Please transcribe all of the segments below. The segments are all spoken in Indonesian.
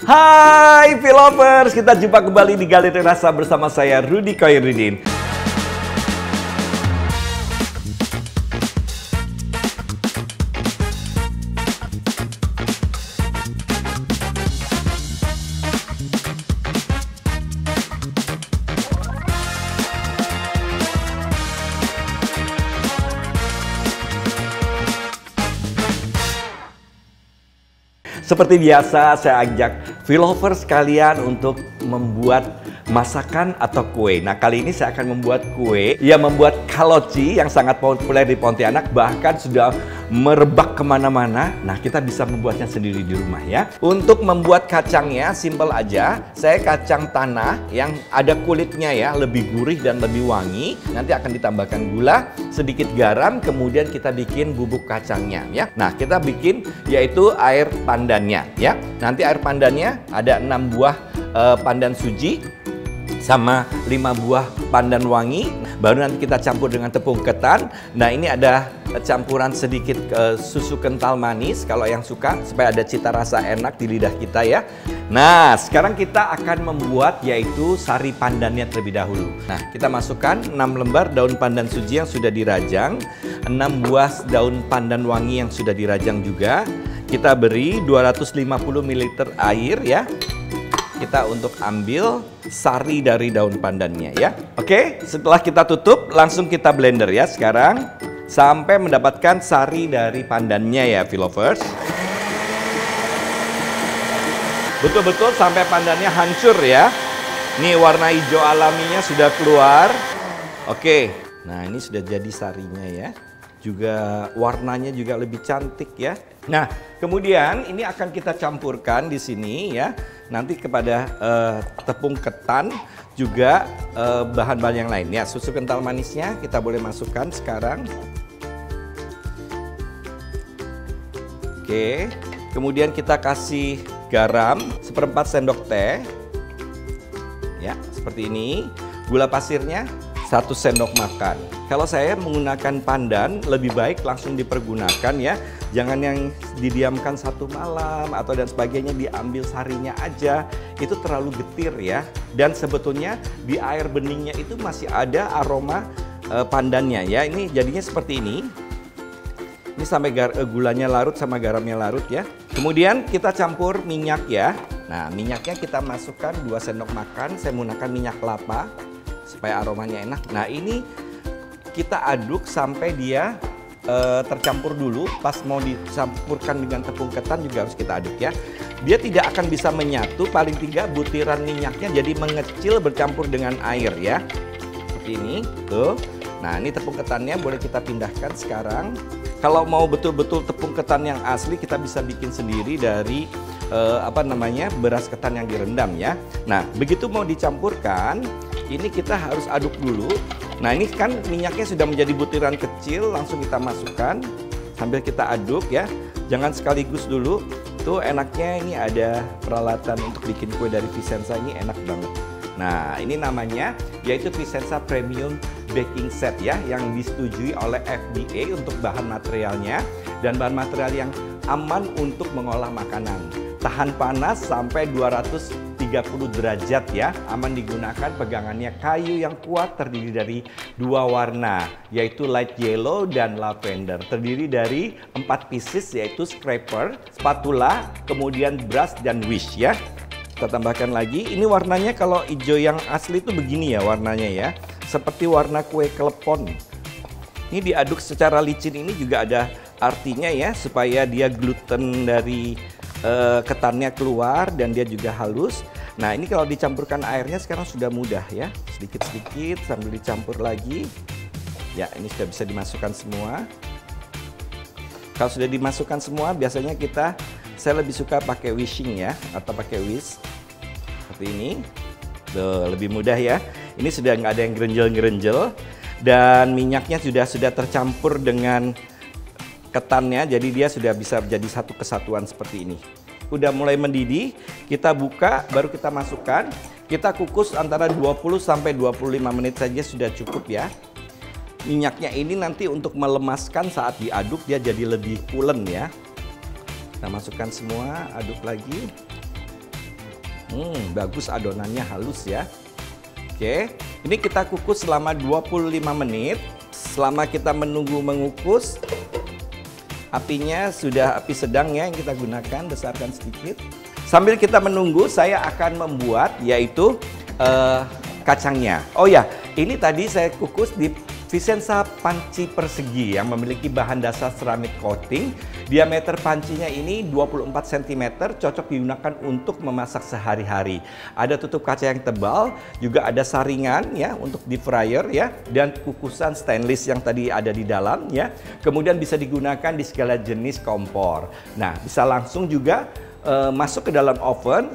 Hai Philovers, kita jumpa kembali di Galeri Rasa bersama saya Rudy Khairuddin. Seperti biasa, saya ajak Philovers kalian untuk membuat masakan atau kue. Nah, kali ini saya akan membuat kue yang membuat kaloci yang sangat populer di Pontianak, bahkan sudah merebak kemana-mana. Nah, kita bisa membuatnya sendiri di rumah ya. Untuk membuat kacangnya, simple aja. Saya kacang tanah yang ada kulitnya ya, lebih gurih dan lebih wangi. Nanti akan ditambahkan gula, sedikit garam, kemudian kita bikin bubuk kacangnya ya. Nah, kita bikin yaitu air pandannya ya. Nanti air pandannya ada 6 buah pandan suji sama 5 buah pandan wangi. Baru nanti kita campur dengan tepung ketan. Nah, ini ada campuran sedikit susu kental manis kalau yang suka, supaya ada cita rasa enak di lidah kita ya. Nah, sekarang kita akan membuat yaitu sari pandannya terlebih dahulu. Nah, kita masukkan 6 lembar daun pandan suji yang sudah dirajang, 6 buah daun pandan wangi yang sudah dirajang juga. Kita beri 250 ml air ya. Kita untuk ambil sari dari daun pandannya ya. Oke, setelah kita tutup, langsung kita blender ya sekarang. Sampai mendapatkan sari dari pandannya ya, Philovers. Betul-betul sampai pandannya hancur ya. Nih warna hijau alaminya sudah keluar. Oke, nah ini sudah jadi sarinya ya. Juga warnanya juga lebih cantik ya. Nah, kemudian ini akan kita campurkan di sini ya. Nanti kepada tepung ketan juga bahan-bahan yang lain ya. Susu kental manisnya kita boleh masukkan sekarang. Oke. Kemudian kita kasih garam 1/4 sendok teh. Ya, seperti ini. Gula pasirnya 1 sendok makan. Kalau saya menggunakan pandan, lebih baik langsung dipergunakan ya. Jangan yang didiamkan 1 malam atau dan sebagainya, diambil sarinya aja. Itu terlalu getir ya. Dan sebetulnya di air beningnya itu masih ada aroma pandannya ya. Ini jadinya seperti ini. Ini sampai gulanya larut sama garamnya larut ya. Kemudian kita campur minyak ya. Nah, minyaknya kita masukkan 2 sendok makan. Saya menggunakan minyak kelapa supaya aromanya enak. Nah, ini kita aduk sampai dia tercampur dulu. Pas mau dicampurkan dengan tepung ketan juga harus kita aduk ya. Dia tidak akan bisa menyatu, paling tidak butiran minyaknya jadi mengecil bercampur dengan air ya. Seperti ini, tuh. Nah, ini tepung ketannya boleh kita pindahkan sekarang. Kalau mau betul-betul tepung ketan yang asli, kita bisa bikin sendiri dari beras ketan yang direndam ya. Nah, begitu mau dicampurkan, ini kita harus aduk dulu. Nah, ini kan minyaknya sudah menjadi butiran kecil, langsung kita masukkan sambil kita aduk ya. Jangan sekaligus dulu. Tuh enaknya ini ada peralatan untuk bikin kue dari Vicenza, ini enak banget. Nah, ini namanya yaitu Vicenza Premium Baking Set ya, yang disetujui oleh FDA untuk bahan materialnya dan bahan material yang aman untuk mengolah makanan. Tahan panas sampai 230 derajat ya, aman digunakan, pegangannya kayu yang kuat, terdiri dari 2 warna, yaitu light yellow dan lavender. Terdiri dari 4 pieces, yaitu scraper, spatula, kemudian brush dan wish ya. Kita tambahkan lagi, ini warnanya kalau hijau yang asli itu begini ya warnanya ya, seperti warna kue klepon. Ini diaduk secara licin, ini juga ada artinya ya, supaya dia gluten dari ketannya keluar dan dia juga halus. Nah, ini kalau dicampurkan airnya sekarang sudah mudah ya, sedikit-sedikit sambil dicampur lagi. Ya, ini sudah bisa dimasukkan semua. Kalau sudah dimasukkan semua, biasanya saya lebih suka pakai wishing ya, atau pakai whisk seperti ini. Tuh, lebih mudah ya. Ini sudah nggak ada yang gerenjel-gerenjel dan minyaknya sudah tercampur dengan ketannya, jadi dia sudah bisa jadi satu kesatuan seperti ini. Udah mulai mendidih, kita buka, baru kita masukkan. Kita kukus antara 20 sampai 25 menit saja sudah cukup ya. Minyaknya ini nanti untuk melemaskan saat diaduk, dia jadi lebih pulen ya. Kita masukkan semua, aduk lagi. Bagus, adonannya halus ya. Oke, ini kita kukus selama 25 menit. Selama kita menunggu mengukus, apinya sudah api sedang ya yang kita gunakan, besarkan sedikit. Sambil kita menunggu, saya akan membuat yaitu kacangnya. Oh ya, ini tadi saya kukus di Vicenza panci persegi yang memiliki bahan dasar ceramik coating. Diameter pancinya ini 24 cm, cocok digunakan untuk memasak sehari-hari. Ada tutup kaca yang tebal, juga ada saringan ya untuk deep fryer ya, dan kukusan stainless yang tadi ada di dalam ya. Kemudian bisa digunakan di segala jenis kompor. Nah, bisa langsung juga masuk ke dalam oven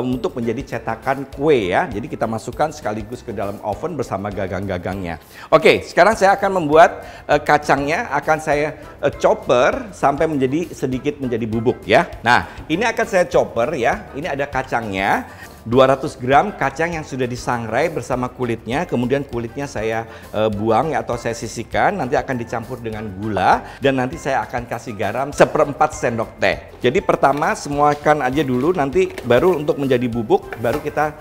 untuk menjadi cetakan kue ya. Jadi kita masukkan sekaligus ke dalam oven bersama gagang-gagangnya. Oke, sekarang saya akan membuat kacangnya, akan saya chopper sampai sedikit menjadi bubuk ya. Nah, ini akan saya chopper ya. Ini ada kacangnya. 200 gram kacang yang sudah disangrai bersama kulitnya, kemudian kulitnya saya buang ya, atau saya sisihkan, nanti akan dicampur dengan gula, dan nanti saya akan kasih garam 1/4 sendok teh. Jadi pertama semuakan aja dulu, nanti baru untuk menjadi bubuk, baru kita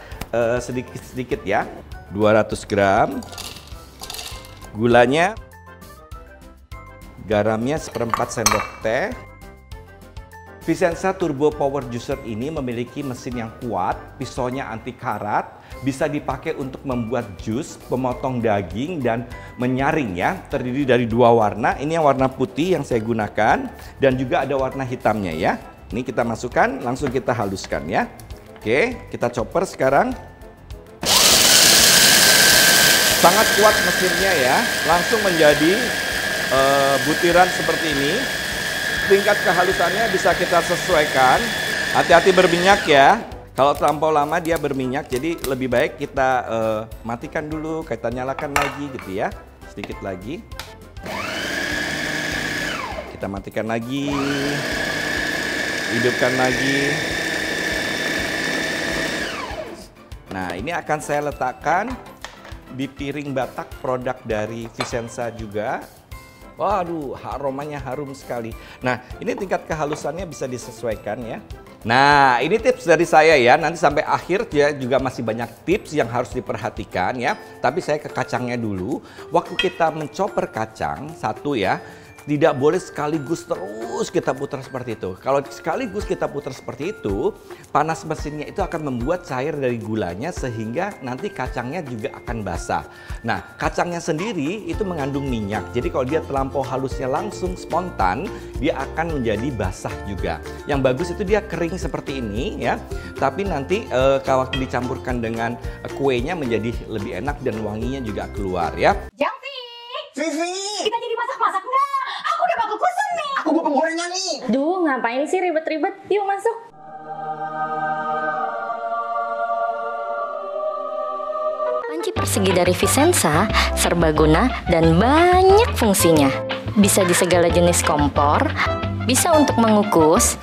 sedikit-sedikit ya. 200 gram, gulanya, garamnya 1/4 sendok teh. Vicenza Turbo Power Juicer ini memiliki mesin yang kuat, pisaunya anti karat, bisa dipakai untuk membuat jus, pemotong daging, dan menyaring ya. Terdiri dari 2 warna, ini yang warna putih yang saya gunakan, dan juga ada warna hitamnya ya. Ini kita masukkan, langsung kita haluskan ya. Oke, kita chopper sekarang. Sangat kuat mesinnya ya, langsung menjadi butiran seperti ini. Tingkat kehalusannya bisa kita sesuaikan. Hati-hati berminyak ya. Kalau terlampau lama dia berminyak, jadi lebih baik kita matikan dulu, kita nyalakan lagi gitu ya. Sedikit lagi. Kita matikan lagi. Hidupkan lagi. Nah, ini akan saya letakkan di piring batak produk dari Vicenza juga. Waduh, aromanya harum sekali. Nah, ini tingkat kehalusannya bisa disesuaikan ya. Nah, ini tips dari saya ya. Nanti sampai akhir ya juga masih banyak tips yang harus diperhatikan ya. Tapi saya ke kacangnya dulu. Waktu kita menchopper kacang, satu ya, tidak boleh sekaligus terus kita putar seperti itu. Kalau sekaligus kita putar seperti itu, panas mesinnya itu akan membuat cair dari gulanya sehingga nanti kacangnya juga akan basah. Nah, kacangnya sendiri itu mengandung minyak. Jadi kalau dia terlampau halusnya langsung spontan, dia akan menjadi basah juga. Yang bagus itu dia kering seperti ini ya. Tapi nanti kalau dicampurkan dengan kuenya menjadi lebih enak dan wanginya juga keluar ya. Vivi! Kita jadi masak-masak nggak? Aku udah bakal pesen nih. Aku mau penggorengan nih. Duh, ngapain sih ribet-ribet? Yuk masuk. Panci persegi dari Vicenza, serbaguna dan banyak fungsinya. Bisa di segala jenis kompor, bisa untuk mengukus,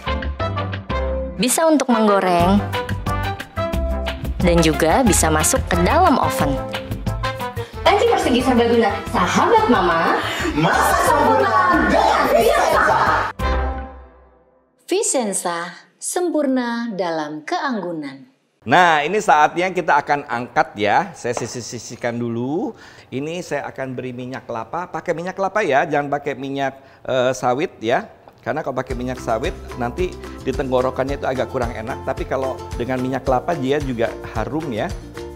bisa untuk menggoreng, dan juga bisa masuk ke dalam oven. Panci persegi serbaguna, sahabat mama, Masak sempurna dengan Vicenza. Vicenza, sempurna dalam keanggunan. Nah, ini saatnya kita akan angkat ya. Saya sisihkan dulu. Ini saya akan beri minyak kelapa. Pakai minyak kelapa ya, jangan pakai minyak sawit ya. Karena kalau pakai minyak sawit nanti di tenggorokannya itu agak kurang enak. Tapi kalau dengan minyak kelapa dia juga harum ya.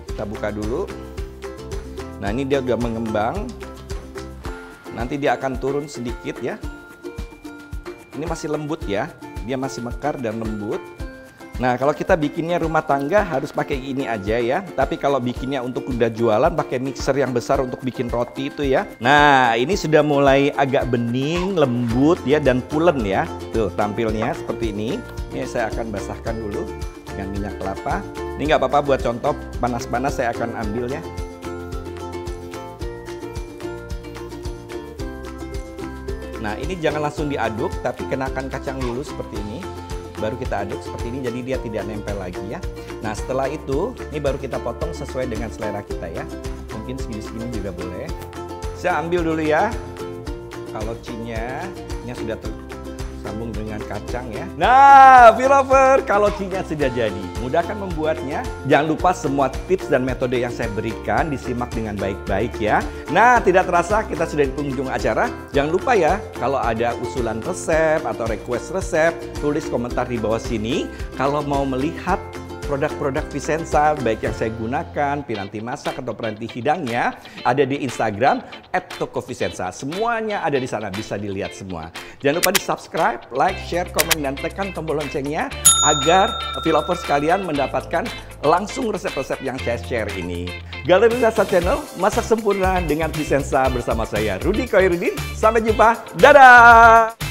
Kita buka dulu. Nah, ini dia udah mengembang. Nanti dia akan turun sedikit ya. Ini masih lembut ya. Dia masih mekar dan lembut. Nah, kalau kita bikinnya rumah tangga harus pakai ini aja ya. Tapi kalau bikinnya untuk udah jualan pakai mixer yang besar untuk bikin roti itu ya. Nah, ini sudah mulai agak bening, lembut ya, dan pulen ya. Tuh tampilnya seperti ini. Ini saya akan basahkan dulu dengan minyak kelapa. Ini nggak apa-apa buat contoh panas-panas saya akan ambil ya. Nah, ini jangan langsung diaduk, tapi kenakan kacang dulu seperti ini. Baru kita aduk seperti ini, jadi dia tidak nempel lagi ya. Nah, setelah itu, ini baru kita potong sesuai dengan selera kita ya. Mungkin segini-segini juga boleh. Saya ambil dulu ya. Kalau cinya sudah Sambung dengan kacang ya. Nah, V-Lover, kalau Q-nya sudah jadi, mudahkan membuatnya. Jangan lupa semua tips dan metode yang saya berikan disimak dengan baik-baik ya. Nah, tidak terasa kita sudah di penghujung acara. Jangan lupa ya, kalau ada usulan resep atau request resep, tulis komentar di bawah sini. Kalau mau melihat produk-produk Vicenza, baik yang saya gunakan, piranti masak atau piranti hidangnya, ada di Instagram @tokovicenza. Semuanya ada di sana, bisa dilihat semua. Jangan lupa di subscribe, like, share, komen, dan tekan tombol loncengnya agar V-Lovers sekalian mendapatkan langsung resep-resep yang saya share ini. Galeri Rasa Channel, masak sempurna dengan Vicenza bersama saya Rudi Koirudin. Sampai jumpa, dadah!